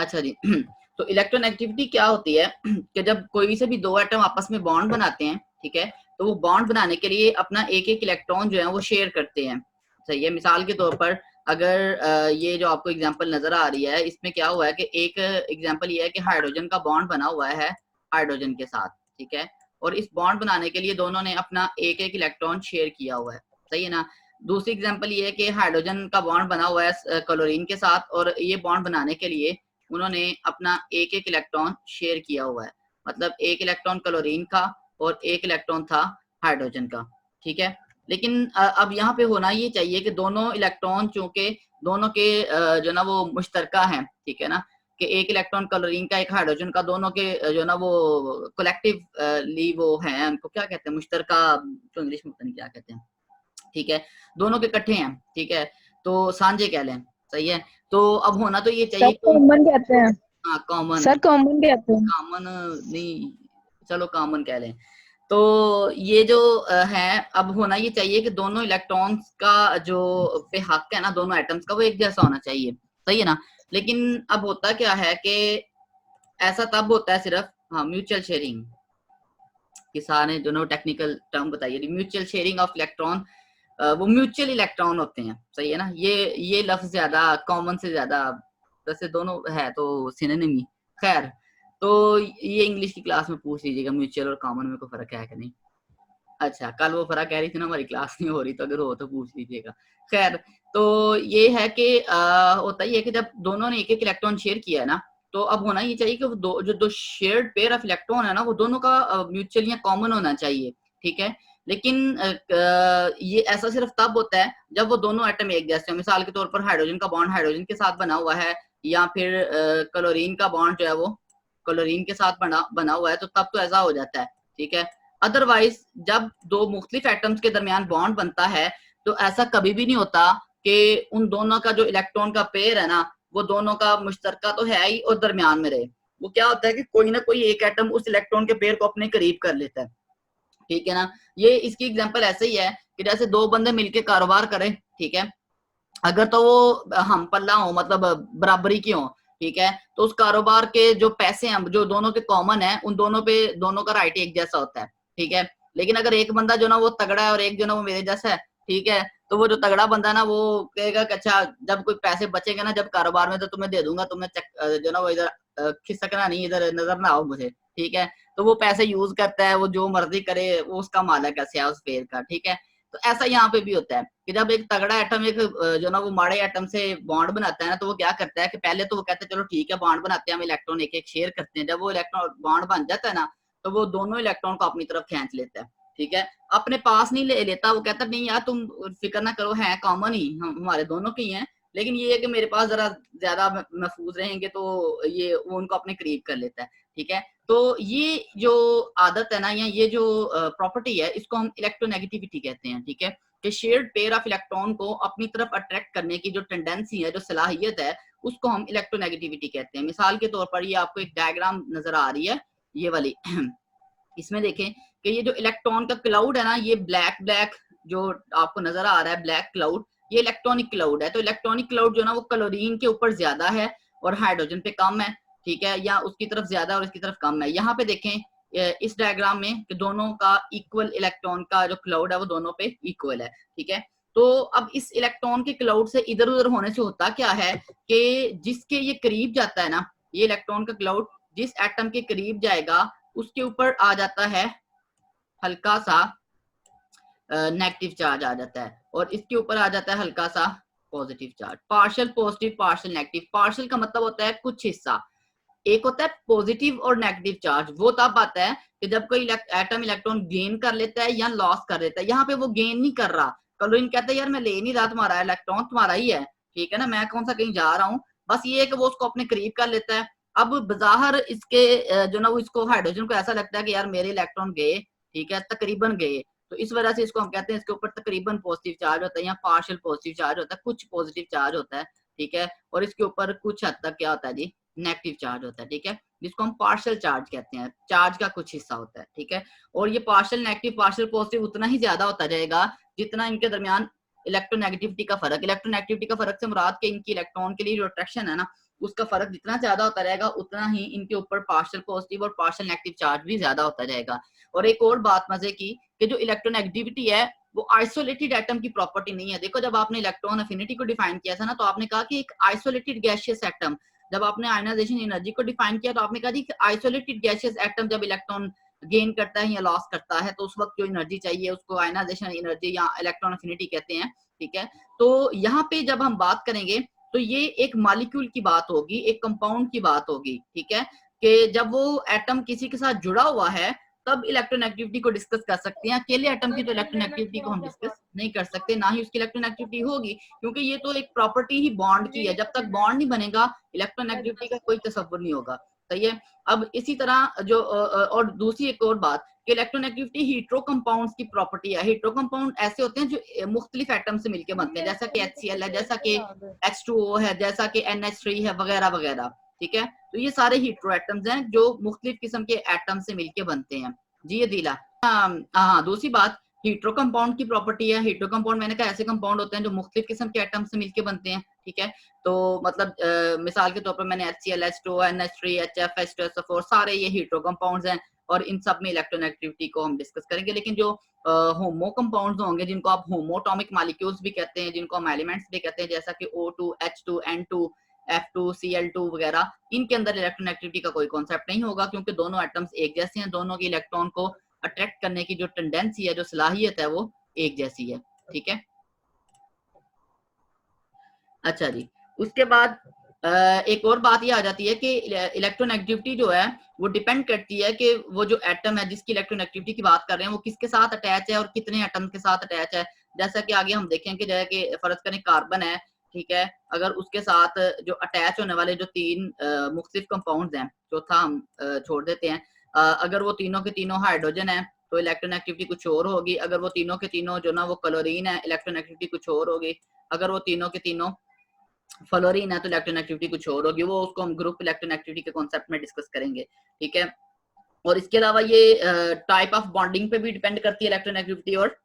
अच्छा जी तो इलेक्ट्रोनेगेटिविटी क्या होती है कि जब कोई से भी दो एटम आपस में बॉन्ड बनाते हैं, ठीक है, तो वो बॉन्ड बनाने के लिए अपना एक एक इलेक्ट्रॉन जो है वो शेयर करते हैं। सही है। मिसाल के तौर पर अगर ये जो आपको एग्जांपल नजर आ रही है, इसमें क्या हुआ है कि एक एग्जांपल ये है कि हाइड्रोजन का बॉन्ड बना हुआ है हाइड्रोजन के साथ, ठीक है, और इस बॉन्ड बनाने के लिए दोनों ने अपना एक एक इलेक्ट्रॉन शेयर किया हुआ है। सही है ना। दूसरी एग्जांपल ये है कि हाइड्रोजन का बॉन्ड बना हुआ है क्लोरीन के साथ, और ये बॉन्ड बनाने के लिए उन्होंने अपना एक एक इलेक्ट्रॉन शेयर किया हुआ है। मतलब एक इलेक्ट्रॉन क्लोरीन का और एक इलेक्ट्रॉन था हाइड्रोजन का, ठीक है। लेकिन अब यहाँ पे होना ये चाहिए कि दोनों इलेक्ट्रॉन चूंकि दोनों के जो ना वो मुश्तरका हैं, ठीक है ना, कि एक इलेक्ट्रॉन क्लोरीन का एक हाइड्रोजन का, दोनों के जो ना वो कलेक्टिवली वो हैं, उनको क्या कहते हैं, मुश्तरका, तो इंग्लिश में पता नहीं क्या कहते हैं, ठीक है, दोनों के इकट्ठे हैं, ठीक है, तो सांझे कह लें। सही है। तो अब होना तो ये चाहिए सर कि कॉमन कहते हैं। हाँ कॉमन, सर कॉमन कहते हैं। कॉमन नहीं, चलो कॉमन कह लें। तो ये जो है, अब होना ये चाहिए कि दोनों इलेक्ट्रॉन्स का जो पे हक है ना दोनों एटम्स का, वो एक जैसा होना चाहिए। सही है ना। लेकिन अब होता क्या है कि ऐसा तब होता है सिर्फ, हाँ, म्यूचुअल शेयरिंग की सारे दोनों टेक्निकल टर्म बताइए। म्यूचुअल शेयरिंग ऑफ इलेक्ट्रॉन, वो म्यूचुअल इलेक्ट्रॉन होते हैं। सही है ना। ये लफ्ज ज्यादा कॉमन से ज्यादा, वैसे दोनों है तो सिनोनिम ही। खैर, तो ये इंग्लिश की क्लास में पूछ लीजिएगा म्यूचुअल और कॉमन में कोई फर्क है कि नहीं। अच्छा, कल वो फर्क कह रही थी ना हमारी क्लास नहीं हो रही, तो अगर हो तो पूछ लीजिएगा। खैर, तो ये है कि होता ही है कि जब दोनों ने एक एक इलेक्ट्रॉन शेयर किया है ना, तो अब होना ये चाहिए कि वो दो शेयर्ड पेयर ऑफ इलेक्ट्रॉन है ना, वो दोनों का म्यूचुअल या कॉमन होना चाहिए, ठीक है। लेकिन ये ऐसा सिर्फ तब होता है जब वो दोनों एटम एक जैसे हो। मिसाल के तौर पर हाइड्रोजन का बॉन्ड हाइड्रोजन के साथ बना हुआ है, या फिर क्लोरीन का बॉन्ड जो है वो क्लोरीन के साथ बना हुआ है, तो तब तो ऐसा हो जाता है, ठीक है। अदरवाइज जब दो मुख्तलिफ एटम्स के दरमियान बॉन्ड बनता है, तो ऐसा कभी भी नहीं होता कि उन दोनों का जो इलेक्ट्रॉन का पेयर है ना, वो दोनों का मुश्तरका तो है ही और दरमियान में रहे। वो क्या होता है कि कोई ना कोई एक एटम उस इलेक्ट्रॉन के पेयर को अपने करीब कर लेता है, ठीक है ना। ये इसकी एग्जांपल ऐसे ही है कि जैसे दो बंदे मिलके कारोबार करें, ठीक है, अगर तो वो हम पल्ला हो, मतलब बराबरी की हो, ठीक है, तो उस कारोबार के जो पैसे हैं जो दोनों के कॉमन है, उन दोनों पे दोनों का राइट एक जैसा होता है, ठीक है। लेकिन अगर एक बंदा जो ना वो तगड़ा है और एक जो ना वो मेरे जैसा है, ठीक है, तो वो जो तगड़ा बंदा ना वो कहेगा कि अच्छा जब कोई पैसे बचेंगे ना जब कारोबार में, तो तुम्हें दे दूंगा, तुम्हें जो ना वो इधर खिसकना नहीं, इधर नजर ना आओ मुझे, ठीक है। तो वो पैसे यूज करता है, वो जो मर्जी करे, वो उसका मालक है उस पेड़ का, ठीक है। तो ऐसा यहाँ पे भी होता है कि जब एक तगड़ा एटम एक जो ना वो माड़े एटम से बॉन्ड बनाता है ना, तो वो क्या करता है कि पहले तो वो कहते हैं चलो ठीक है बॉन्ड बनाते हैं, हम इलेक्ट्रॉन एक एक शेयर करते हैं। जब वो इलेक्ट्रॉन बॉन्ड बन जाता है ना, तो वो दोनों इलेक्ट्रॉन को अपनी तरफ खींच लेता है, ठीक है, अपने पास नहीं ले लेता। वो कहता नहीं यार तुम फिक्र ना करो, है कॉमन ही, हम हमारे दोनों के ही हैं, लेकिन ये है कि मेरे पास जरा ज्यादा महफूज रहेंगे, तो ये वो उनको अपने करीब कर लेता है, ठीक है। तो ये जो आदत है ना, या ये जो प्रॉपर्टी है, इसको हम इलेक्ट्रोनेगेटिविटी कहते हैं, ठीक है। कि शेयर्ड पेयर ऑफ इलेक्ट्रॉन को अपनी तरफ अट्रैक्ट करने की जो टेंडेंसी है, जो सलाहियत है, उसको हम इलेक्ट्रोनेगेटिविटी कहते हैं। मिसाल के तौर पर ये आपको एक डायग्राम नजर आ रही है, ये वाली इसमें देखें कि ये जो इलेक्ट्रॉन का क्लाउड है ना, ये ब्लैक ब्लैक जो आपको नजर आ रहा है ब्लैक क्लाउड, ये इलेक्ट्रॉनिक क्लाउड है। तो इलेक्ट्रॉनिक क्लाउड जो ना वो क्लोरीन के ऊपर ज्यादा है और हाइड्रोजन पे कम है, ठीक है, या उसकी तरफ ज्यादा और इसकी तरफ कम है। यहाँ पे देखें इस डायग्राम में कि दोनों का इक्वल इलेक्ट्रॉन का जो क्लाउड है वो दोनों पे इक्वल है, ठीक है। तो अब इस इलेक्ट्रॉन के क्लाउड से इधर उधर होने से होता क्या है कि जिसके ये करीब जाता है ना, ये इलेक्ट्रॉन का क्लाउड जिस एटम के करीब जाएगा उसके ऊपर आ जाता है हल्का सा नेगेटिव चार्ज आ जाता है, और इसके ऊपर आ जाता है हल्का सा positive charge. Partial positive partial negative. Partial का मतलब होता है कुछ हिस्सा, एक होता है पॉजिटिव और नेगेटिव चार्ज। वो तब आता है कि जब कोई एटम इलेक्ट्रॉन गेन कर लेता है या लॉस कर लेता है। यहाँ पे वो गेन नहीं कर रहा, क्लोरीन कहता है यार मैं ले नहीं रहा तुम्हारा इलेक्ट्रॉन, तुम्हारा ही है, ठीक है ना, मैं कौन सा कहीं जा रहा हूँ। बस ये है कि वो उसको अपने करीब कर लेता है। अब बाहर इसके जो ना वो इसको हाइड्रोजन को ऐसा लगता है कि यार मेरे इलेक्ट्रॉन गए, ठीक है, तकरीबन गए, तो इस वजह से इसको हम कहते हैं इसके ऊपर तकरीबन पॉजिटिव चार्ज होता है या पार्शियल पॉजिटिव चार्ज होता है, कुछ पॉजिटिव चार्ज होता है, ठीक है, और इसके ऊपर कुछ हद तक क्या होता है जी, नेगेटिव चार्ज होता है, ठीक है, जिसको हम पार्शियल चार्ज कहते हैं, चार्ज का कुछ हिस्सा होता है, ठीक है। और ये पार्शियल नेगेटिव पार्शियल पॉजिटिव उतना ही ज्यादा होता जाएगा जितना इनके दरमियान इलेक्ट्रोनेगेटिविटी का फर्क। इलेक्ट्रोनेगेटिविटी का फर्क से मुराद के इनकी इलेक्ट्रॉन के लिए जो अट्रैक्शन है ना, उसका फर्क जितना ज्यादा होता रहेगा उतना ही इनके ऊपर पार्शियल पॉजिटिव और पार्शियल नेगेटिव चार्ज भी ज्यादा होता जाएगा। और एक और बात मजे की कि जो इलेक्ट्रोनेगेटिविटी है वो आइसोलेटेड एटम की प्रॉपर्टी नहीं है। देखो जब आपने इलेक्ट्रॉन अफिनिटी को डिफाइन किया था ना, तो आपने कहा कि एक आइसोलेटेड गैसियस एटम, जब आपने आयनाइजेशन एनर्जी को डिफाइन किया तो आपने कहा कि आइसोलेटेड गैसियस एटम जब इलेक्ट्रॉन गेन करता है या लॉस करता है तो उस वक्त जो एनर्जी चाहिए उसको आयनाइजेशन एनर्जी या इलेक्ट्रॉन अफिनिटी कहते हैं, ठीक है। तो यहाँ पे जब हम बात करेंगे तो ये एक मॉलिक्यूल की बात होगी, एक कंपाउंड की बात होगी, ठीक है, कि जब वो एटम किसी के साथ जुड़ा हुआ है तब इलेक्ट्रोनेगेटिविटी को डिस्कस कर सकते हैं। अकेले एटम की तो इलेक्ट्रोनेगेटिविटी को हम डिस्कस नहीं कर सकते, ना ही उसकी इलेक्ट्रोनेगेटिविटी होगी, क्योंकि ये तो एक प्रॉपर्टी ही बॉन्ड की है। जब तक बॉन्ड नहीं बनेगा इलेक्ट्रोनेगेटिविटी का कोई तस्वुर नहीं होगा, सही है। अब इसी तरह जो और दूसरी एक और बात कि इलेक्ट्रोनेगेटिविटी हीट्रो कंपाउंड्स की प्रॉपर्टी है। हीट्रो कंपाउंड ऐसे होते हैं जो मुख्तलिफ एटम से मिलकर बनते हैं, जैसा कि HCl है, जैसा कि H2O है, जैसा कि NH3 है, वगैरह वगैरह, ठीक है। तो ये सारे हीट्रो एटम्स हैं जो मुख्तलिफ किस्म के एटम से मिलके बनते हैं। जी अदीला, हाँ दूसरी बात हीट्रो कंपाउंड की प्रॉपर्टी है। हीट्रो कंपाउंड मैंने कहा ऐसे कंपाउंड होते हैं जो मुख्तलिफ किस्म के एटम से मिलके बनते हैं, ठीक है। तो मतलब मिसाल के तौर पर मैंने HCl, H2O, NH3, HF, H2SO4 सारे ये हीट्रो कंपाउंड्स हैं और इन सब में इलेक्ट्रोनेगेटिविटी को हम डिस्कस करेंगे। लेकिन जो होमो कंपाउंड्स होंगे जिनको आप होमोटॉमिक मॉलिक्यूल्स भी कहते हैं, जिनको हम एलिमेंट्स भी कहते हैं, जैसा कि O2, H2, N2, F2, Cl2 वगैरह, इनके अंदर इलेक्ट्रोनेगेटिविटी का कोई कॉन्सेप्ट नहीं होगा, क्योंकि दोनों एटम्स एक जैसे हैं, दोनों के इलेक्ट्रॉन को अट्रैक्ट करने की जो टेंडेंसी है, जो सलाहियत है, वो एक जैसी है, ठीक है। अच्छा जी, उसके बाद एक और बात ये आ जाती है कि इलेक्ट्रोनेगेटिविटी जो है वो डिपेंड करती है कि वो जो एटम है जिसकी इलेक्ट्रोनेगेटिविटी की बात कर रहे हैं वो किसके साथ अटैच है और कितने एटम के साथ अटैच है। जैसा कि आगे हम देखेंगे, जैसे कि फर्ज करें कार्बन है, ठीक है, अगर उसके साथ जो अटैच होने वाले जो तीन मुख्तलिफ कंपाउंड्स हैं, चौथा हम छोड़ देते हैं, अगर वो तीनों के तीनों हाइड्रोजन है तो इलेक्ट्रोनेगेटिविटी कुछ और होगी। अगर वो तीनों के तीनों जो ना वो क्लोरीन है, इलेक्ट्रोनेगेटिविटी कुछ और होगी। अगर वो तीनों के तीनों फ्लोरीन है तो इलेक्ट्रोनेगेटिविटी कुछ और होगी। वो उसको हम ग्रुप इलेक्ट्रोनेगेटिविटी के कॉन्सेप्ट में डिस्कस करेंगे, ठीक है। और इसके अलावा ये टाइप ऑफ बॉन्डिंग पे भी डिपेंड करती है इलेक्ट्रोनेगेटिविटी, और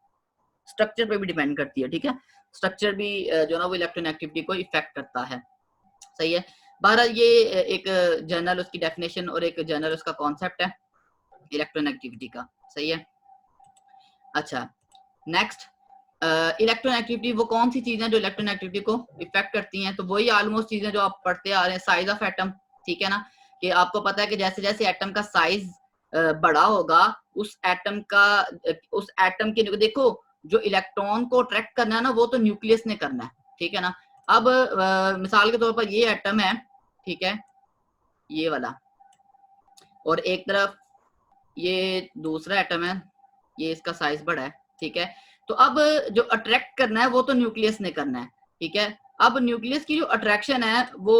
स्ट्रक्चर पे भी डिपेंड करती है, ठीक है। स्ट्रक्चर भी जो ना वो इलेक्ट्रोनेगेटिविटी को इफेक्ट करता है, सही है। बहरहाल ये एक जनरल उसकी डेफिनेशन और एक जनरल उसका कॉन्सेप्ट है इलेक्ट्रोनेगेटिविटी का, सही है। अच्छा, नेक्स्ट इलेक्ट्रोनेगेटिविटी वो कौन सी चीजें जो इलेक्ट्रोनेगेटिविटी को इफेक्ट करती हैं, तो वही ऑलमोस्ट चीजें जो आप पढ़ते आ रहे हैं, साइज ऑफ एटम, ठीक है ना, कि आपको पता है कि जैसे जैसे एटम का साइज बड़ा होगा उस एटम के देखो जो इलेक्ट्रॉन को अट्रैक्ट करना है ना वो तो न्यूक्लियस ने करना है, ठीक है ना। अब मिसाल के तौर पर ये एटम है, ठीक है, ये वाला, और एक तरफ ये दूसरा एटम है, ये इसका साइज बड़ा है, ठीक है। तो अब जो अट्रैक्ट करना है वो तो न्यूक्लियस ने करना है, ठीक है। अब न्यूक्लियस की जो अट्रैक्शन है वो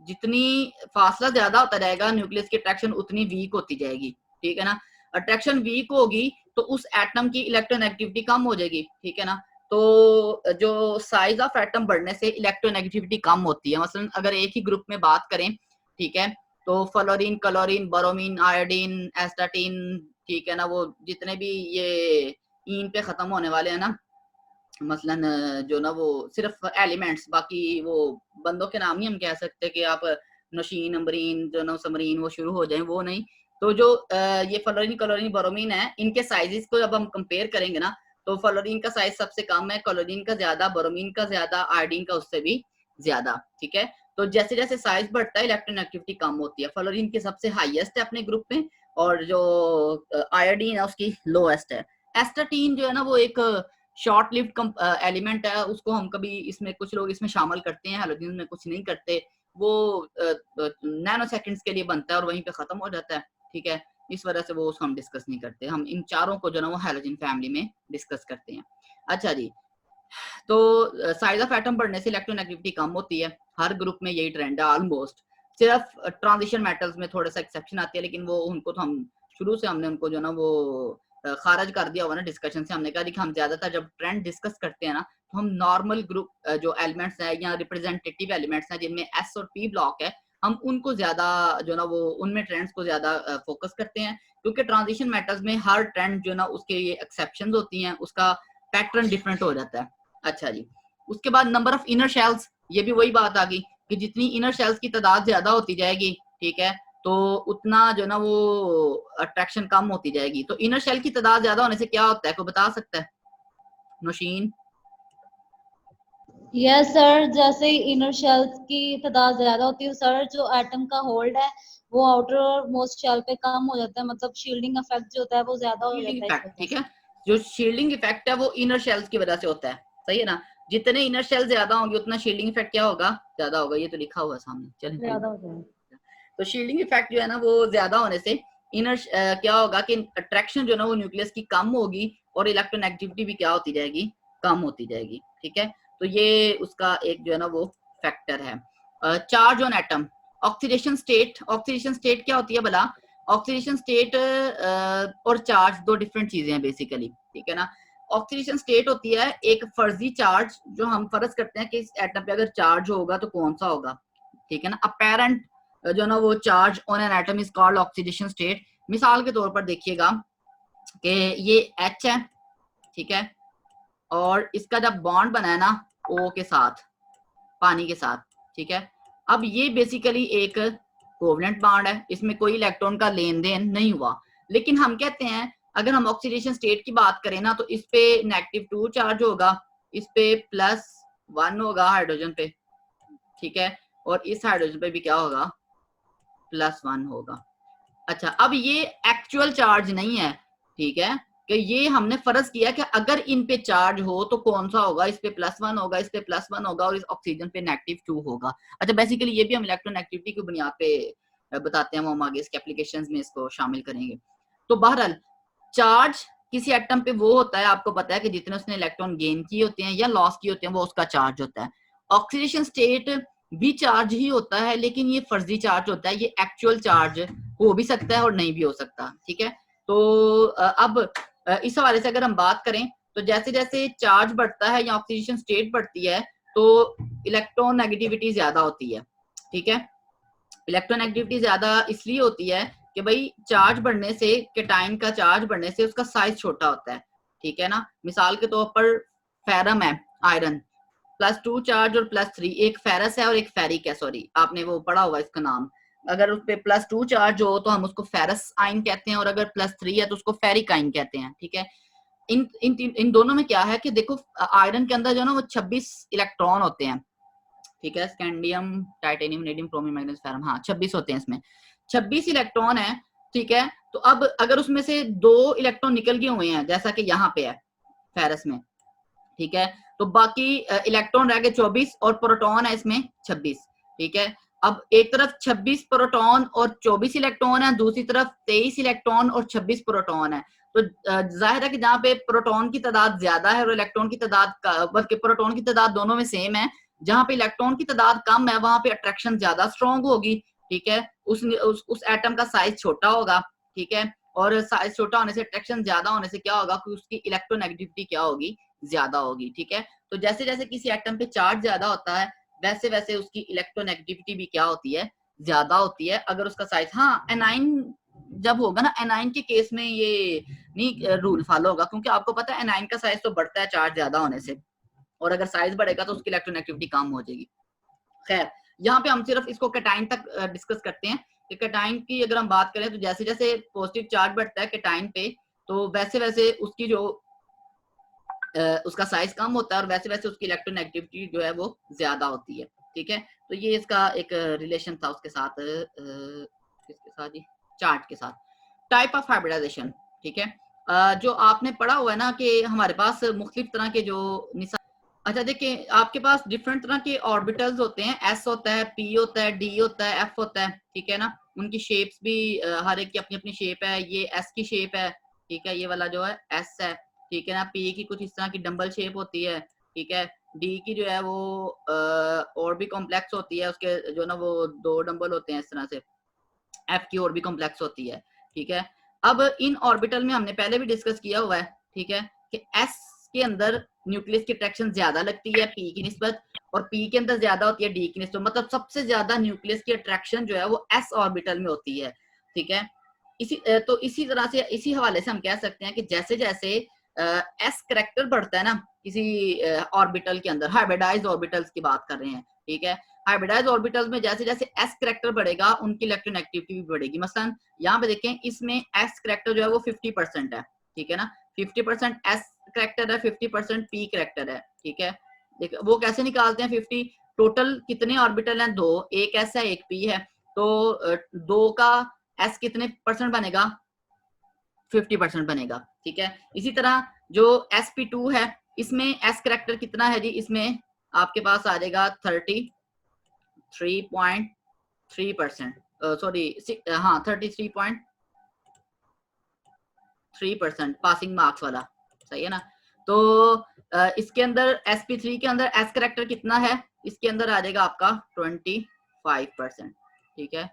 जितनी फासला ज्यादा होता जाएगा न्यूक्लियस की अट्रैक्शन उतनी वीक होती जाएगी, ठीक है ना। अट्रैक्शन वीक होगी तो उस एटम की इलेक्ट्रोनेगेटिविटी कम हो जाएगी, ठीक है ना। तो जो साइज ऑफ एटम बढ़ने से इलेक्ट्रोनेगेटिविटी कम होती है। मसलन अगर एक ही ग्रुप में बात करें, ठीक है, तो fluorine, chlorine, bromine, iodine, astatine, ठीक है ना, वो जितने भी ये इन पे खत्म होने वाले हैं ना, मसलन जो ना वो सिर्फ एलिमेंट्स, बाकी वो बंदों के नाम ही हम कह सकते हैं कि आप नशीन, अमरीन, जो ना समरीन वो शुरू हो जाए, वो नहीं। तो जो ये फ्लोरीन, क्लोरीन, ब्रोमीन है, इनके साइजेस को जब हम कंपेयर करेंगे ना तो फ्लोरीन का साइज सबसे कम है, क्लोरीन का ज्यादा, ब्रोमीन का ज्यादा, आयोडीन का उससे भी ज्यादा, ठीक है। तो जैसे जैसे साइज बढ़ता है इलेक्ट्रोनेगेटिविटी कम होती है। फ्लोरीन की सबसे हाईएस्ट है अपने ग्रुप में और जो आयोडीन है उसकी लोएस्ट है। एस्टाटीन जो है ना वो एक शॉर्ट लिव्ड एलिमेंट है, उसको हम कभी इसमें कुछ लोग इसमें शामिल करते हैं, हैलोजन में कुछ नहीं करते। वो नैनो सेकंड्स के लिए बनता है और वहीं पे खत्म हो जाता है, ठीक है। इस वजह से वो उसको हम डिस्कस नहीं करते। हम इन चारों को जो ना वो हैलोजन फैमिली में डिस्कस करते हैं। अच्छा जी, तो साइज ऑफ एटम बढ़ने से इलेक्ट्रोनेगेटिविटी कम होती है। हर ग्रुप में यही ट्रेंड है ऑलमोस्ट। सिर्फ ट्रांजिशन मेटल्स में थोड़ा सा एक्सेप्शन आती है, लेकिन वो उनको तो हम शुरू से हमने उनको जो ना वो खारिज कर दिया हुआ ना डिस्कशन से। हमने कहा कि हम ज्यादातर जब ट्रेंड डिस्कस करते हैं ना तो हम नॉर्मल ग्रुप जो एलिमेंट्स हैं या रिप्रेजेंटेटिव एलिमेंट्स हैं जिनमें एस और पी ब्लॉक है, हम उनको ज्यादा जो ना वो उनमें ट्रेंड्स को ज्यादा फोकस करते हैं, क्योंकि ट्रांजिशन मेटल्स में हर ट्रेंड जो ना उसके ये एक्सेप्शंस होती हैं, उसका पैटर्न डिफरेंट हो जाता है। अच्छा जी, उसके बाद नंबर ऑफ इनर शेल्स, ये भी वही बात आ गई कि जितनी इनर शेल्स की तादाद ज्यादा होती जाएगी, ठीक है, तो उतना जो ना वो अट्रैक्शन कम होती जाएगी। तो इनर शेल की तादाद ज्यादा होने से क्या होता है, कोई बता सकता है? नौशीन? यस सर, जैसे इनर शेल्स की तादाद ज्यादा होती है सर, जो एटम का होल्ड है वो आउटर मोस्ट शेल पे कम हो जाता है, मतलब शील्डिंग इफेक्ट जो होता है वो ज्यादा हो शील्डिंग जाता है इस इफेक्ट, वजह ठीक से। है, जो शील्डिंग इफेक्ट है वो इनर शेल्स की वजह से होता है, सही है ना? जितने इनर शेल ज्यादा होंगे उतना शील्डिंग इफेक्ट क्या होगा, ज्यादा होगा। ये तो लिखा हुआ है सामने, चलें कोई ज्यादा हो जाए। तो शील्डिंग इफेक्ट जो है ना वो ज्यादा होने से इनर क्या होगा कि अट्रैक्शन जो है ना वो न्यूक्लियस की कम होगी और इलेक्ट्रोनेगेटिविटी भी क्या होती जाएगी, कम होती जाएगी, ठीक है। तो ये उसका एक जो है ना वो फैक्टर है। Charge on atom, oxidation state, oxidation state क्या होती है भला? ऑक्सीडेशन स्टेट और चार्ज दो डिफरेंट चीजें हैं बेसिकली, ठीक है ना। ऑक्सीडेशन स्टेट होती है एक फर्जी चार्ज, जो हम फर्ज करते हैं कि इस एटम पे अगर चार्ज होगा तो कौन सा होगा, ठीक है ना। अपेरेंट जो ना वो charge on an atom is called oxidation state. मिसाल के तौर पर देखिएगा कि ये H है, ठीक है, और इसका जब बॉन्ड बना है ना O के साथ, पानी के साथ, ठीक है, अब ये बेसिकली एक कोवलेंट बॉन्ड है, इसमें कोई इलेक्ट्रॉन का लेन देन नहीं हुआ, लेकिन हम कहते हैं अगर हम ऑक्सीडेशन स्टेट की बात करें ना तो इस पे -2 चार्ज होगा, इस पे +1 होगा हाइड्रोजन पे, ठीक है, और इस हाइड्रोजन पे भी क्या होगा, +1 होगा। अच्छा, अब ये एक्चुअल चार्ज नहीं है, ठीक है, कि ये हमने फर्ज किया कि अगर इन पे चार्ज हो तो कौन सा होगा, इस पे +1 होगा, इस पे +1 होगा और इस ऑक्सीजन पे -2 होगा। अच्छा, बेसिकली ये भी हम इलेक्ट्रोनेगेटिविटी की बुनियाद पे बताते हैं, वो हम आगे इसके एप्लीकेशंस में इसको शामिल करेंगे। तो बहरहाल चार्ज किसी एटम पे वो होता है, आपको पता है कि जितने उसने इलेक्ट्रॉन गेन किए होते हैं या लॉस किए होते हैं वो उसका चार्ज होता है। ऑक्सीडेशन स्टेट भी चार्ज ही होता है, लेकिन ये फर्जी चार्ज होता है, ये एक्चुअल चार्ज हो भी सकता है और नहीं भी हो सकता, ठीक है। तो अब इस हवाले से अगर हम बात करें तो जैसे जैसे चार्ज बढ़ता है या ऑक्सीडेशन स्टेट बढ़ती है तो इलेक्ट्रॉन नेगेटिविटी ज्यादा होती है, ठीक है। इलेक्ट्रोनेगेटिविटी ज्यादा इसलिए होती है कि भाई चार्ज बढ़ने से, कैटायन का चार्ज बढ़ने से उसका साइज छोटा होता है, ठीक है ना। मिसाल के तौर पर फेरम है, आयरन, +2 चार्ज और +3, एक फेरस है और एक फेरिक है, सॉरी आपने वो पढ़ा होगा इसका नाम। अगर उस पे +2 चार्ज हो तो हम उसको फेरस आइन कहते हैं और अगर +3 है तो उसको फेरिक आइन कहते हैं, ठीक है। इन दोनों में क्या है कि देखो आयरन के अंदर जो है ना वो 26 इलेक्ट्रॉन होते हैं, ठीक है, scandium, titanium, vanadium, chromium, magnesium, ferrum, हाँ 26 होते हैं इसमें, 26 इलेक्ट्रॉन है, ठीक है। तो अब अगर उसमें से 2 इलेक्ट्रॉन निकल गए हुए हैं जैसा कि यहाँ पे है फेरस में, ठीक है, तो बाकी इलेक्ट्रॉन रह गए 24 और प्रोटॉन है इसमें 26, ठीक है। अब एक तरफ 26 प्रोटॉन और 24 इलेक्ट्रॉन है, दूसरी तरफ 23 इलेक्ट्रॉन और 26 प्रोटॉन है। तो जाहिर है कि जहाँ पे प्रोटॉन की तादाद ज्यादा है और इलेक्ट्रॉन की तादाद, बल्कि प्रोटॉन की तादाद दोनों में सेम है, जहाँ पे इलेक्ट्रॉन की तादाद कम है वहां पे अट्रैक्शन ज्यादा स्ट्रॉन्ग होगी, ठीक है। उस एटम का साइज छोटा होगा, ठीक है, और साइज छोटा होने से अट्रैक्शन ज्यादा होने से क्या होगा कि उसकी इलेक्ट्रोनेगेटिविटी क्या होगी, ज्यादा होगी, ठीक है। तो जैसे जैसे किसी एटम पे चार्ज ज्यादा होता है वैसे वैसे उसकी इलेक्ट्रोनेगेटिविटी भी क्या होती है, ज्यादा होती है। अगर उसका साइज, हाँ एनाइन जब होगा ना, एनाइन के केस में ये नहीं रूल फॉलो होगा, क्योंकि आपको पता है एनाइन का साइज तो बढ़ता है चार्ज ज्यादा होने से, और अगर साइज बढ़ेगा तो उसकी इलेक्ट्रोनेगेटिविटी कम हो जाएगी। खैर, यहाँ पे हम सिर्फ इसको कैटाइन तक डिस्कस करते हैं कि कैटाइन की अगर हम बात करें तो जैसे जैसे पॉजिटिव चार्ज बढ़ता है कैटाइन पे तो वैसे वैसे उसकी जो उसका साइज कम होता है और वैसे वैसे उसकी इलेक्ट्रोनेगेटिविटी जो है वो ज्यादा होती है, ठीक है। तो ये इसका एक रिलेशन था उसके साथ, किसके साथ जी, चार्ट के साथ। टाइप ऑफ हाइब्रिडाइजेशन, ठीक है, जो आपने पढ़ा हुआ है ना कि हमारे पास मुख्तलिफ तरह के जो अच्छा देखिए आपके पास डिफरेंट तरह के ऑर्बिटल्स होते हैं, एस होता है, पी होता है, डी होता है, एफ होता है, ठीक है ना। उनकी शेप्स भी हर एक की अपनी अपनी शेप है, ये एस की शेप है, ठीक है, ये वाला जो है एस है, ठीक है ना। पी की कुछ इस तरह की डंबल शेप होती है, ठीक है। डी की जो है वो और भी कॉम्प्लेक्स होती है, उसके जो ना वो 2 डंबल होते हैं इस तरह से। एफ की और भी कॉम्प्लेक्स होती है, ठीक है। अब इन ऑर्बिटल में हमने पहले भी डिस्कस किया हुआ है, ठीक है, कि एस के अंदर न्यूक्लियस की अट्रैक्शन ज्यादा लगती है पी की निस्बत, और पी के अंदर ज्यादा होती है डी की निस्बत, मतलब सबसे ज्यादा न्यूक्लियस की अट्रैक्शन जो है वो एस ऑर्बिटल में होती है, ठीक है। तो इसी तरह से इसी हवाले से हम कह सकते हैं कि जैसे जैसे एस करेक्टर बढ़ता है ना किसी ऑर्बिटल के अंदर, हाइब्रिडाइज्ड ऑर्बिटल्स की बात कर रहे हैं, ठीक है, हाइब्रिडाइज ऑर्बिटल्स में जैसे जैसे s करेक्टर बढ़ेगा उनकी इलेक्ट्रोनेगेटिविटी भी बढ़ेगी। मसलन यहाँ पे देखें इसमें s करेक्टर जो है वो 50% है, ठीक है ना, 50% s करेक्टर है, 50% p करेक्टर है, ठीक है। देखिए वो कैसे निकालते हैं 50, टोटल कितने ऑर्बिटल हैं, 2, एक s है एक p है, तो 2 का s कितने परसेंट बनेगा, 50% बनेगा, ठीक है। इसी तरह जो sp2 है इसमें s करेक्टर कितना है जी, इसमें आपके पास आ जाएगा 33.3%, सॉरी हाँ 33.3% पासिंग मार्क्स वाला, सही है ना। तो इसके अंदर sp3 के अंदर s करेक्टर कितना है, इसके अंदर आ जाएगा आपका 25%, ठीक है।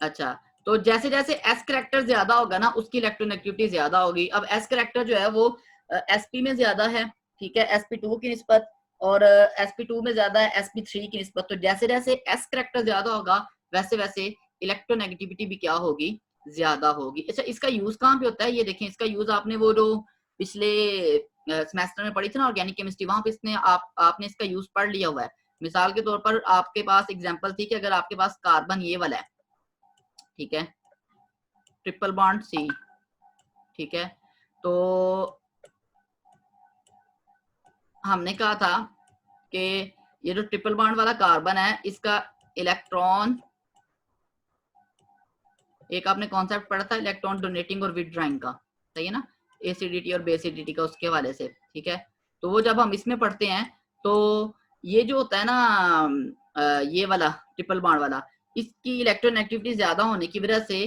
अच्छा, तो जैसे जैसे s करेक्टर ज्यादा होगा ना उसकी इलेक्ट्रोनेगेटिविटी ज्यादा होगी। अब s करेक्टर जो है वो sp में ज्यादा है, ठीक है, sp2 की निस्बत, और sp2 में ज्यादा है sp3 की निस्बत। तो जैसे जैसे s करेक्टर ज्यादा होगा वैसे वैसे इलेक्ट्रोनेगेटिविटी भी क्या होगी, ज्यादा होगी। अच्छा, इसका यूज कहाँ पे होता है, ये देखें इसका यूज आपने वो जो पिछले सेमेस्टर में पढ़ी थी ना ऑर्गेनिक केमिस्ट्री, वहां पे इसने आपने इसका यूज पढ़ लिया हुआ है। मिसाल के तौर पर आपके पास एग्जांपल थी कि अगर आपके पास कार्बन ये वाला है, ठीक है, ट्रिपल बॉन्ड सी, ठीक है, तो हमने कहा था कि ये जो ट्रिपल बॉन्ड वाला कार्बन है इसका इलेक्ट्रॉन, एक आपने कॉन्सेप्ट पढ़ा था इलेक्ट्रॉन डोनेटिंग और विथड्राइंग का, सही है ना, एसिडिटी और बेसिडिटी का, उसके हवाले से, ठीक है। तो वो जब हम इसमें पढ़ते हैं तो ये जो होता है ना ये वाला ट्रिपल बॉन्ड वाला, इसकी इलेक्ट्रोनेगेटिविटी ज्यादा होने की वजह से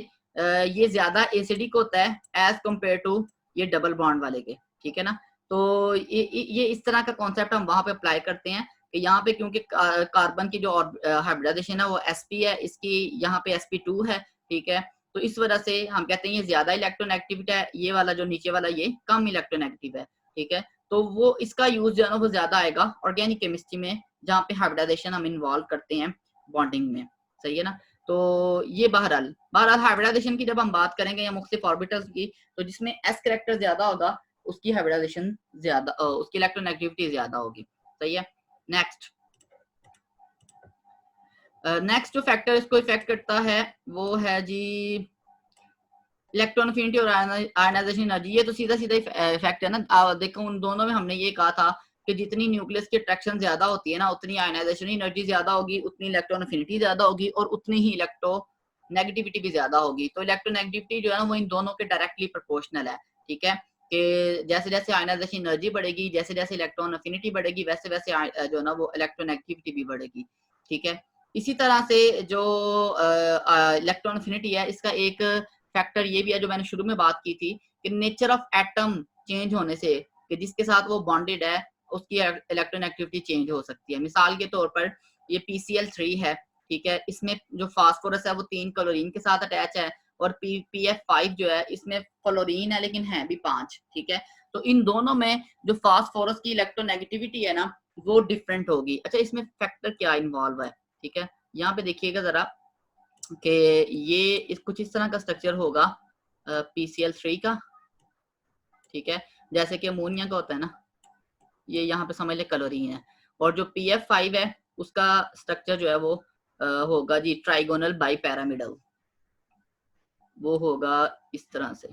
ये ज्यादा एसिडिक होता है एज कंपेयर टू ये डबल बॉन्ड वाले के, ठीक है ना। तो ये इस तरह का कॉन्सेप्ट हम वहां पे अप्लाई करते हैं कि यहाँ पे क्योंकि कार्बन की जो हाइब्रिडाइजेशन है वो sp है, इसकी यहाँ पे sp2 है, ठीक है। तो इस वजह से हम कहते हैं ये ज्यादा इलेक्ट्रोनेगेटिविटी है, ये वाला जो नीचे वाला ये कम इलेक्ट्रोनेगेटिव है, ठीक है। तो वो इसका यूज जो है ना वो ज्यादा आएगा ऑर्गेनिक केमिस्ट्री में जहाँ पे हाइब्रिडाइजेशन हम इन्वॉल्व करते हैं बॉन्डिंग में, सही है ना। तो ये बहरहाल हाइब्रिडाइजेशन की जब हम बात करेंगे या मुख्तलिफ ऑर्बिटल्स की, तो जिसमें s करेक्टर ज्यादा होगा उसकी हाइब्रिडाइजेशन ज्यादा, उसकी इलेक्ट्रोनेगेटिविटी ज्यादा होगी, सही है। नेक्स्ट जो फैक्टर इसको इफेक्ट करता है वो है जी इलेक्ट्रॉन अफिनिटी और आयनाइजेशन एनर्जी। ये तो सीधा सीधा इफेक्ट है ना। देखो उन दोनों में हमने ये कहा था कि जितनी न्यूक्लियस की अट्रैक्शन ज्यादा होती है ना उतनी आयनाइजेशन एनर्जी ज्यादा होगी, उतनी इलेक्ट्रॉन अफिनिटी ज्यादा होगी और उतनी ही इलेक्ट्रोनेगेटिविटी भी ज्यादा होगी। तो इलेक्ट्रोनेगेटिविटी जो है ना वो इन दोनों के डायरेक्टली प्रोपोर्शनल है, ठीक है, कि जैसे जैसे आयनाइजेशन एनर्जी बढ़ेगी, जैसे जैसे इलेक्ट्रॉन अफिनिटी बढ़ेगी, वैसे वैसे जो है ना वो इलेक्ट्रोनेगेटिविटी भी बढ़ेगी, ठीक है। इसी तरह से जो इलेक्ट्रॉन अफिनिटी है इसका एक फैक्टर ये भी है जो मैंने शुरू में बात की थी कि नेचर ऑफ एटम चेंज होने से, कि जिसके साथ वो बॉन्डेड है उसकी इलेक्ट्रोनेगेटिविटी चेंज हो सकती है। मिसाल के तौर पर ये PCl3 है, ठीक है, इसमें जो फास्फोरस है वो 3 क्लोरीन के साथ अटैच है, और PF5 जो है इसमें फ्लोरीन है लेकिन है भी 5, ठीक है। तो इन दोनों में जो फास्फोरस की इलेक्ट्रोनेगेटिविटी है ना वो डिफरेंट होगी। अच्छा, इसमें फैक्टर क्या इन्वॉल्व है, ठीक है, यहाँ पे देखिएगा जरा कि ये कुछ इस तरह का स्ट्रक्चर होगा PCl3 का, ठीक है, जैसे कि अमोनिया का होता है ना, ये यहाँ पे समझ ले क्लोरीन है, और जो PF5 है उसका स्ट्रक्चर जो है वो होगा जी ट्राइगोनल बाइपैरामिडल, वो होगा इस तरह से,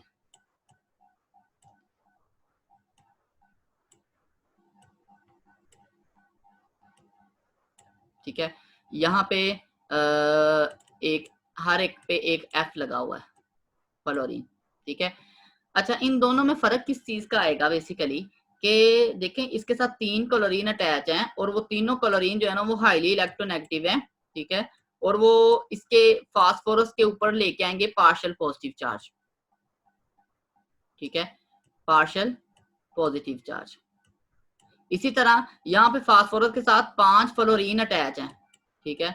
ठीक है। यहाँ पे एक हर एक पे एक F लगा हुआ है फ्लोरीन, ठीक है। अच्छा, इन दोनों में फर्क किस चीज का आएगा बेसिकली, कि देखें इसके साथ 3 क्लोरीन अटैच हैं और वो तीनों क्लोरीन जो है ना वो हाईली इलेक्ट्रोनेगेटिव है, ठीक है, और वो इसके फास्फोरस के ऊपर लेके आएंगे पार्शियल पॉजिटिव चार्ज, ठीक है, पार्शियल पॉजिटिव चार्ज। इसी तरह यहाँ पे फास्फोरस के साथ 5 फ्लोरीन अटैच हैं, ठीक है,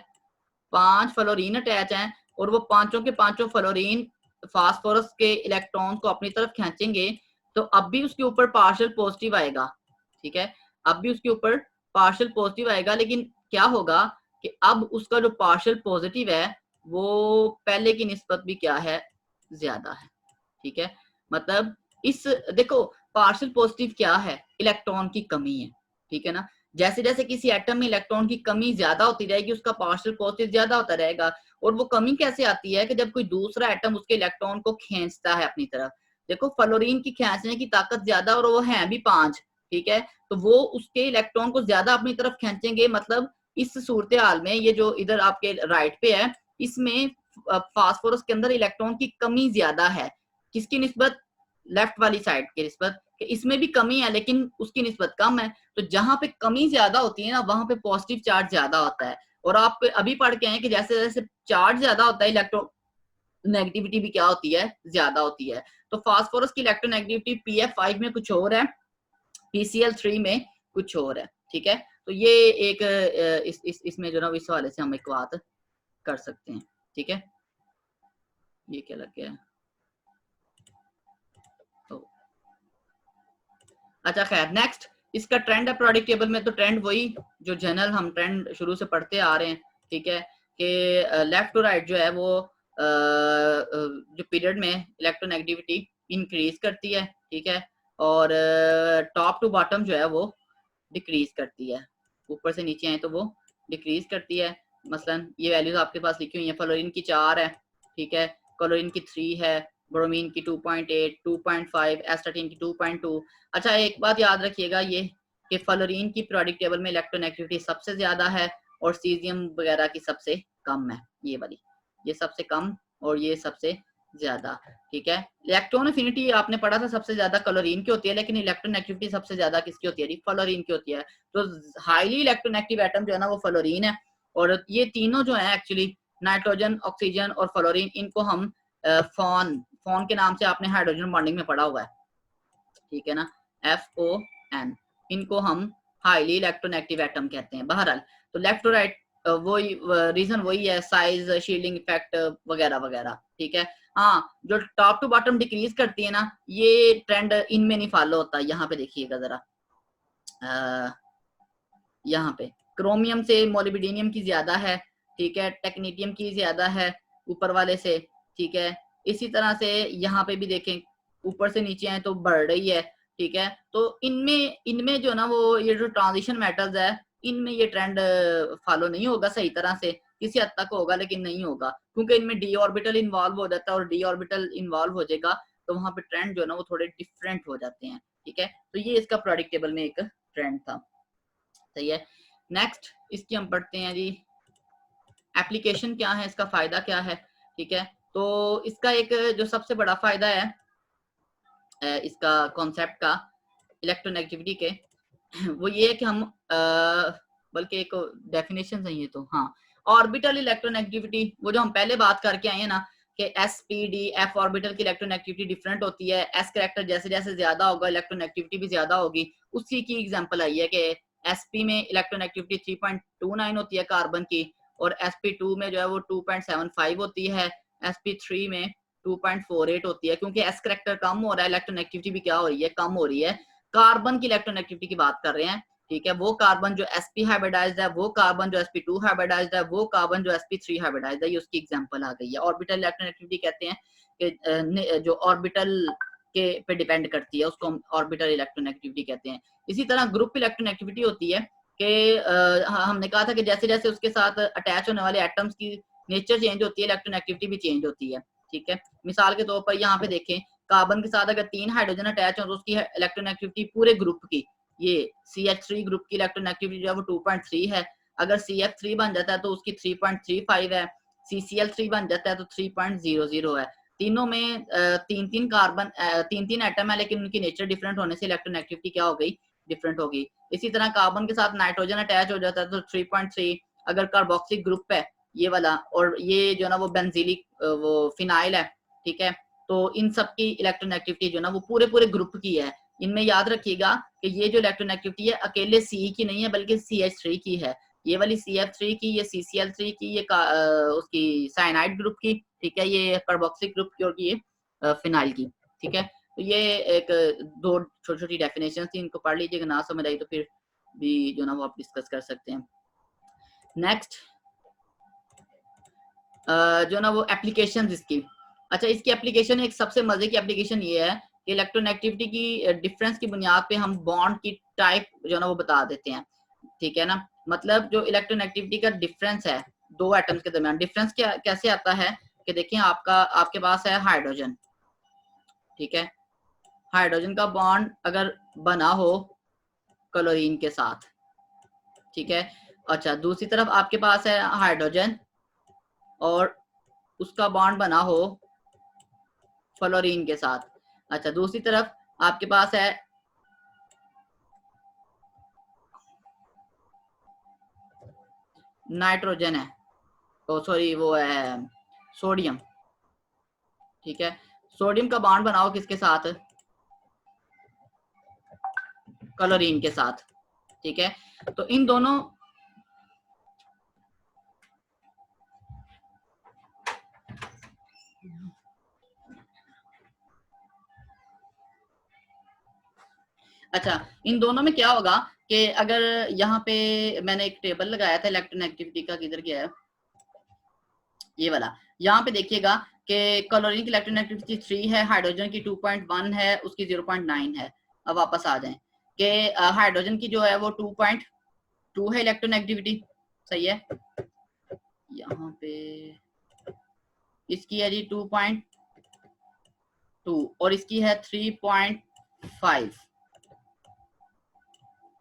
5 फ्लोरीन अटैच हैं और वो पांचों के पांचों फ्लोरीन फास्फोरस के इलेक्ट्रॉन को अपनी तरफ खींचेंगे, तो अब भी उसके ऊपर पार्शियल पॉजिटिव आएगा, ठीक है, अब भी उसके ऊपर पार्शियल पॉजिटिव आएगा, लेकिन क्या होगा कि अब उसका जो पार्शियल पॉजिटिव है वो पहले की निस्बत भी क्या है, ज्यादा है, ठीक है। मतलब इस देखो पार्शियल पॉजिटिव क्या है, इलेक्ट्रॉन की कमी है, ठीक है ना। जैसे जैसे किसी एटम में इलेक्ट्रॉन की कमी ज्यादा होती जाएगी उसका पार्शियल पॉजिटिव ज्यादा होता रहेगा। और वो कमी कैसे आती है कि जब कोई दूसरा एटम उसके इलेक्ट्रॉन को खींचता है अपनी तरफ। देखो फ्लोरीन की खींचने की ताकत ज्यादा और वो है भी 5, ठीक है, तो वो उसके इलेक्ट्रॉन को ज्यादा अपनी तरफ खींचेंगे। मतलब इस सूरत हाल में ये जो इधर आपके राइट पे है इसमें फास्फोरस के अंदर इलेक्ट्रॉन की कमी ज्यादा है, किसकी निस्बत, लेफ्ट वाली साइड की निस्बत। इसमें भी कमी है लेकिन उसकी निस्बत कम है। तो जहां पे कमी ज्यादा होती है ना वहां पे पॉजिटिव चार्ज ज्यादा होता है। और आप अभी पढ़ के आए कि जैसे जैसे चार्ज ज्यादा होता है इलेक्ट्रॉन नेगेटिविटी भी क्या होती है, ज्यादा होती है। तो फास्फोरस की इलेक्ट्रोनेगेटिविटी PF5 में कुछ और है, PCl3 में कुछ और है, ठीक है। तो ये एक इसमें जो ना इस हवाले से हम एक बात कर सकते हैं, ठीक है। ये क्या लग गया है, तो अच्छा खैर नेक्स्ट इसका ट्रेंड है प्रोडक्ट टेबल में। तो ट्रेंड वही जो जनरल हम ट्रेंड शुरू से पढ़ते आ रहे हैं, ठीक है, कि लेफ्ट टू राइट जो है वो जो पीरियड में इलेक्ट्रोनेगेटिविटी इंक्रीज करती है, ठीक है, और टॉप टू बॉटम जो है वो डिक्रीज करती है। ऊपर से नीचे आए तो वो डिक्रीज करती है। मसलन ये वैल्यूज आपके पास लिखी हुई है, फ्लोरीन की 4 है, ठीक है, क्लोरीन की 3 है, ब्रोमीन की 2.8, 2.5, एस्टाटीन की 2.2। अच्छा एक बात याद रखिएगा ये कि फ्लोरीन की पीरियोडिक टेबल में इलेक्ट्रोनेगेटिविटी सबसे ज्यादा है और सीजियम वगैरह की सबसे कम है, ये वाली, ये सबसे कम और ये सबसे ज्यादा, ठीक है। इलेक्ट्रॉन एफिनिटी आपने पढ़ा था सबसे ज्यादा क्लोरीन की होती है, लेकिन इलेक्ट्रोनेगेटिविटी सबसे ज्यादा किसकी होती है, फ्लोरीन की होती है। तो हाईली इलेक्ट्रोनेगेटिव एटम जो है ना वो फ्लोरीन है। और ये तीनों जो है एक्चुअली नाइट्रोजन, ऑक्सीजन और फ्लोरीन, इनको हम फोन के नाम से आपने हाइड्रोजन बॉन्डिंग में पढ़ा हुआ है, ठीक है ना, FON, इनको हम हाईली इलेक्ट्रोनेगेटिव एटम कहते हैं। बहरहाल तो लेफ्ट टू राइट वही रीजन वही है, साइज, शील्डिंग इफेक्ट वगैरह वगैरह, ठीक है। हाँ जो टॉप टू बॉटम डिक्रीज करती है ना ये ट्रेंड इनमें नहीं फॉलो होता। यहाँ पे देखिएगा जरा, यहाँ पे क्रोमियम से मोलिब्डेनियम की ज्यादा है, ठीक है, टेक्नीडियम की ज्यादा है ऊपर वाले से, ठीक है। इसी तरह से यहाँ पे भी देखें ऊपर से नीचे आए तो बढ़ रही है, ठीक है। तो इनमें इनमें जो ना वो ये जो ट्रांजिशन मेटल्स है इनमें ये ट्रेंड फॉलो नहीं होगा सही तरह से, किसी हद तक होगा लेकिन नहीं होगा, क्योंकि इनमें डी ऑर्बिटल इन्वॉल्व हो जाता है और डी ऑर्बिटल इन्वॉल्व हो जाएगा तो वहां पे ट्रेंड जो है ना वो थोड़े डिफरेंट हो जाते हैं, ठीक है। तो ये इसका प्रोडक्ट टेबल में एक ट्रेंड था, सही है। नेक्स्ट इसकी हम पढ़ते हैं जी, एप्लीकेशन क्या है, इसका फायदा क्या है, ठीक है। तो इसका एक जो सबसे बड़ा फायदा है इसका कॉन्सेप्ट का इलेक्ट्रोनेगेटिविटी के वो ये है कि हम बल्कि एक डेफिनेशन सही है तो हाँ, ऑर्बिटल इलेक्ट्रोनेगेटिविटी वो जो हम पहले बात करके आए हैं ना कि SPD F ऑर्बिटल की इलेक्ट्रोनेगेटिविटी डिफरेंट होती है, S कैरेक्टर जैसे जैसे ज्यादा होगा इलेक्ट्रोनेगेटिविटी भी ज्यादा होगी। उसी की एग्जांपल आई है कि SP में इलेक्ट्रोनेगेटिविटी 3.29 होती है कार्बन की और SP2 में जो है वो 2.75 होती है, SP3 में 2.48 होती है। क्योंकि S कैरेक्टर कम हो रहा है इलेक्ट्रोनेगेटिविटी भी क्या हो रही है, कम हो रही है। कार्बन की इलेक्ट्रोनेगेटिविटी की बात कर रहे हैं, ठीक है, वो कार्बन जो sp हाइब्रिडाइज्ड है, वो कार्बन जो sp2 हाइब्रिडाइज्ड है, वो कार्बन जो sp3 हाइब्रिडाइज्ड है, ये उसकी एग्जांपल आ गई है। ऑर्बिटल इलेक्ट्रोनेगेटिविटी कहते हैं कि जो ऑर्बिटल के पे डिपेंड करती है उसको हम ऑर्बिटल इलेक्ट्रोनेगेटिविटी कहते हैं। इसी तरह ग्रुप इलेक्ट्रोनेगेटिविटी होती है कि हमने कहा था कि जैसे जैसे उसके साथ अटैच होने वाले एटम्स की नेचर चेंज होती है इलेक्ट्रोनेगेटिविटी भी चेंज होती है, ठीक है। मिसाल के तौर पर यहाँ पे देखें कार्बन के साथ अगर 3 हाइड्रोजन अटैच हो तो उसकी इलेक्ट्रोनेगेटिविटी पूरे ग्रुप की, ये CH3 ग्रुप की इलेक्ट्रोनेगेटिविटी जो है वो 2.3 है। अगर CF3 बन जाता है तो उसकी 3.35 है, CCl3 बन जाता है तो 3.00 है। तीनों में तीन तीन कार्बन तीन तीन एटम है लेकिन उनकी नेचर डिफरेंट होने से इलेक्ट्रोनेगेटिविटी क्या हो गई, डिफरेंट होगी। इसी तरह कार्बन के साथ नाइट्रोजन अटैच हो जाता है तो 3.3। अगर कार्बोक्सिलिक ग्रुप है ये वाला और ये जो ना वो बेंजीलिक वो फिनाइल है, ठीक है, तो इन सब की इलेक्ट्रोनेगेटिविटी जो ना वो पूरे पूरे ग्रुप की है। इनमें याद रखिएगा कि ये जो इलेक्ट्रोनेगेटिविटी है अकेले C की नहीं है बल्कि CH3 की है, ये वाली CF3 की, ये CCl3 की, ये उसकी साइनाइड ग्रुप की, ठीक है, ये कार्बोक्सिलिक ग्रुप की और ये फिनाइल की, ठीक है। तो ये एक दो छोटी छोटी डेफिनेशन थी, इनको पढ़ लीजिएगा, ना समझ आई तो फिर भी जो ना वो आप डिस्कस कर सकते हैं। नेक्स्ट जो ना वो एप्लीकेशन इसकी, अच्छा इसकी एप्लीकेशन एक सबसे मजे की एप्लीकेशन ये है कि इलेक्ट्रोनेगेटिविटी की डिफरेंस की बुनियाद पे हम बॉन्ड की टाइप जो ना वो बता देते हैं। ठीक है ना। मतलब जो इलेक्ट्रोनेगेटिविटी का डिफरेंस है दो एटम्स के दरमियान, डिफरेंस क्या कैसे आता है कि देखिए आपके पास है हाइड्रोजन, ठीक है, हाइड्रोजन का बॉन्ड अगर बना हो क्लोरीन के साथ, ठीक है, अच्छा दूसरी तरफ आपके पास है हाइड्रोजन और उसका बॉन्ड बना हो फ्लोरीन के साथ, अच्छा दूसरी तरफ आपके पास है नाइट्रोजन है, तो सॉरी वो है सोडियम, ठीक है, सोडियम का बॉन्ड बनाओ किसके साथ, क्लोरीन के साथ, ठीक है, तो इन दोनों अच्छा इन दोनों में क्या होगा कि अगर यहाँ पे मैंने एक टेबल लगाया था इलेक्ट्रोनेगेटिविटी का, किधर गया है ये वाला, यहाँ पे देखिएगा कि क्लोरीन की इलेक्ट्रोनेगेटिविटी 3 है, हाइड्रोजन की 2.1 है, उसकी 0.9 है। अब वापस आ जाएं कि हाइड्रोजन की जो है वो 2.2 है इलेक्ट्रोनेगेटिविटी, सही है, यहाँ पे इसकी है जी 2.2 और इसकी है 3.5,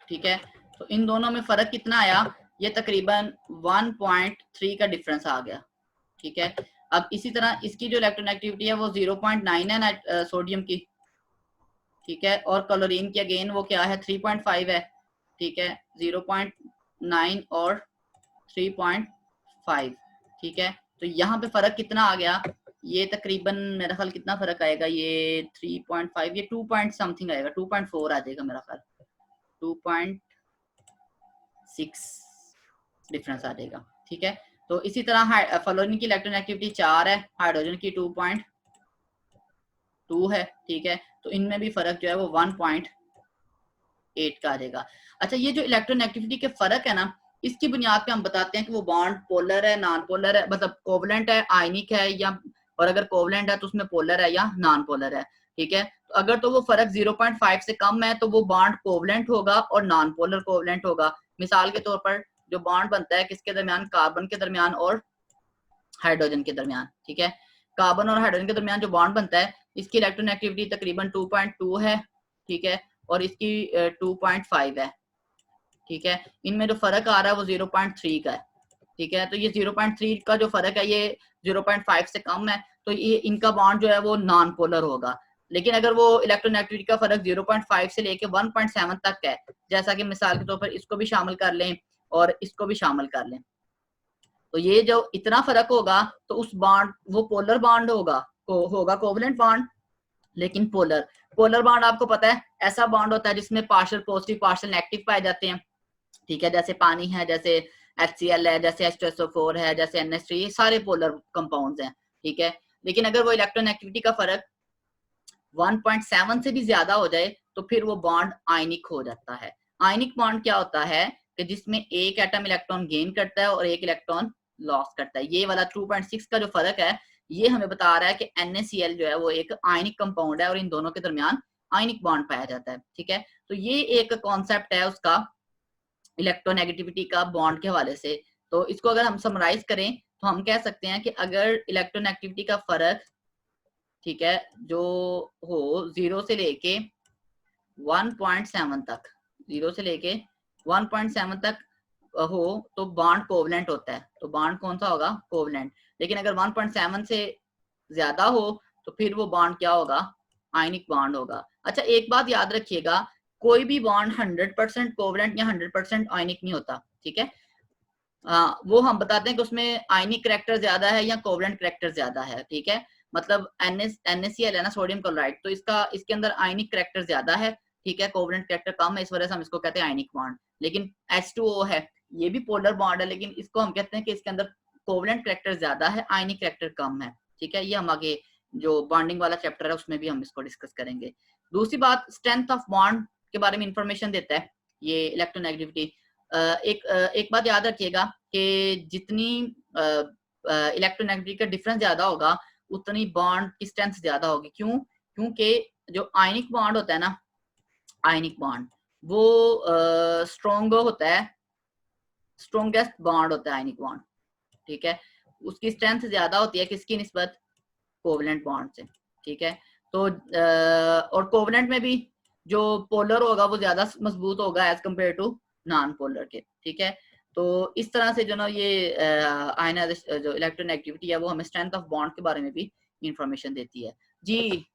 ठीक है, तो इन दोनों में फर्क कितना आया, ये तकरीबन 1.3 का डिफरेंस आ गया, ठीक है। अब इसी तरह इसकी जो इलेक्ट्रोनेगेटिविटी है वो 0.9 है सोडियम की, ठीक है, और क्लोरीन की अगेन वो क्या है 3.5 है, ठीक है, 0.9 और 3.5, ठीक है, तो यहाँ पे फर्क कितना आ गया, ये तकरीबन मेरा ख्याल कितना फर्क आएगा, ये 3.5 ये 2 पॉइंट समथिंग आएगा, 2.4 आ जाएगा मेरा ख्याल, 2.6 डिफरेंस आ जाएगा, ठीक है। तो इसी तरह फ्लोरीन की इलेक्ट्रोनेगेटिविटी 4 है, हाइड्रोजन की 2.2 है, ठीक है, तो इनमें भी फर्क जो है वो 1.8 का आ जाएगा। अच्छा ये जो इलेक्ट्रोनेगेटिविटी के फर्क है ना, इसकी बुनियाद पे हम बताते हैं कि वो बॉन्ड पोलर है, नॉन पोलर है, मतलब कोवलेंट है, आयनिक है, या और अगर कोवलेंट है तो उसमें पोलर है या नॉन पोलर है, ठीक है। तो अगर तो वो फर्क 0.5 से कम है तो वो बॉन्ड कोवलेंट होगा और नॉन पोलर कोवलेंट होगा। मिसाल के तौर पर जो बॉन्ड बनता है किसके दरमियान, कार्बन के दरमियान और हाइड्रोजन के दरमियान, ठीक है, कार्बन और हाइड्रोजन के दरमियान जो बॉन्ड बनता है इसकी इलेक्ट्रोनेगेटिविटी तकरीबन 2.2 है, ठीक है, और इसकी 2.5 है, ठीक है, इनमें जो फर्क आ रहा है वो 0.3 का है, ठीक है, तो ये 0.3 का जो फर्क है ये 0.5 से कम है, तो ये इनका बॉन्ड जो है वो नॉन पोलर होगा। लेकिन अगर वो इलेक्ट्रोनेगेटिविटी का फर्क 0.5 से लेके 1.7 तक है, जैसा कि मिसाल के तौर पर इसको भी शामिल कर लें और इसको भी शामिल कर लें, तो ये जो इतना फर्क होगा तो उस बॉन्ड वो पोलर बॉन्ड होगा, होगा कोवलेंट बॉन्ड, लेकिन पोलर पोलर बॉन्ड आपको पता है ऐसा बॉन्ड होता है जिसमें पार्शियल पॉजिटिव पार्शियल नेगेटिव पाए जाते हैं, ठीक है, जैसे पानी है, जैसे HCl है, जैसे H2SO4 है, जैसे NH3, ये सारे पोलर कंपाउंड्स हैं, ठीक है। लेकिन अगर वो इलेक्ट्रोनेगेटिविटी का फर्क 1.7 से भी ज्यादा हो जाए तो फिर वो बॉन्ड आयनिक हो जाता है। आयनिक बॉन्ड क्या होता है कि जिसमें एक एटम इलेक्ट्रॉन गेन करता है और एक इलेक्ट्रॉन लॉस करता है। ये वाला 2.6 का जो फर्क है ये हमें बता रहा है कि NaCl जो है वो एक आयनिक कंपाउंड है और इन दोनों के दरमियान आयनिक बॉन्ड पाया जाता है, ठीक है। तो ये एक कॉन्सेप्ट है उसका इलेक्ट्रोनेगेटिविटी का बॉन्ड के हवाले से। तो इसको अगर हम समराइज करें तो हम कह सकते हैं कि अगर इलेक्ट्रोनेगेटिविटी का फर्क, ठीक है, जो हो 0 से लेके 1.7 तक, 0 से लेके 1.7 तक हो तो बॉन्ड कोवलेंट होता है, तो बॉन्ड कौन सा होगा, कोवलेंट। लेकिन अगर 1.7 से ज्यादा हो तो फिर वो बॉन्ड क्या होगा, आयनिक बॉन्ड होगा। अच्छा एक बात याद रखिएगा, कोई भी बॉन्ड 100% कोवलेंट या 100% आयनिक नहीं होता, ठीक है। वो हम बताते हैं कि उसमें आयनिक करैक्टर ज्यादा है या कोवलेंट करैक्टर ज्यादा है, ठीक है। मतलब NaCl है ना, सोडियम क्लोराइड, तो इसके अंदर आयनिक करैक्टर ज्यादा है, ठीक है, कोवलेंट करैक्टर कम है, इस वजह से हम इसको कहते हैं आयनिक बॉन्ड। लेकिन H2O है, ये भी पोलर बॉन्ड है, लेकिन इसको हम कहते हैं कि इसके अंदर कोवलेंट करैक्टर ज्यादा है, आयनिक करैक्टर कम है, ठीक है। ये हम आगे जो बॉन्डिंग वाला चैप्टर है उसमें भी हम इसको डिस्कस करेंगे। दूसरी बात, स्ट्रेंथ ऑफ बॉन्ड के बारे में इंफॉर्मेशन देता है ये इलेक्ट्रोनेगेटिविटी। एक बात याद रखिएगा कि जितनी इलेक्ट्रोनेगेटिविटी का डिफरेंस ज्यादा होगा उतनी बॉन्ड की स्ट्रेंथ ज्यादा होगी। क्यों? क्योंकि जो आयनिक बॉन्ड होता है ना, आयनिक बॉन्ड वो स्ट्रॉन्ग होता है स्ट्रॉन्गेस्ट बॉन्ड होता है आयनिक बॉन्ड, ठीक है, उसकी स्ट्रेंथ ज्यादा होती है किसकी निस्बत, कोवलेंट बॉन्ड से, ठीक है। तो और कोवलेंट में भी जो पोलर होगा वो ज्यादा मजबूत होगा as compare to non polar के, ठीक है। तो इस तरह से जो ना ये आयनाइजेशन जो इलेक्ट्रोनेगेटिविटी है वो हमें स्ट्रेंथ ऑफ बॉन्ड के बारे में भी इंफॉर्मेशन देती है जी।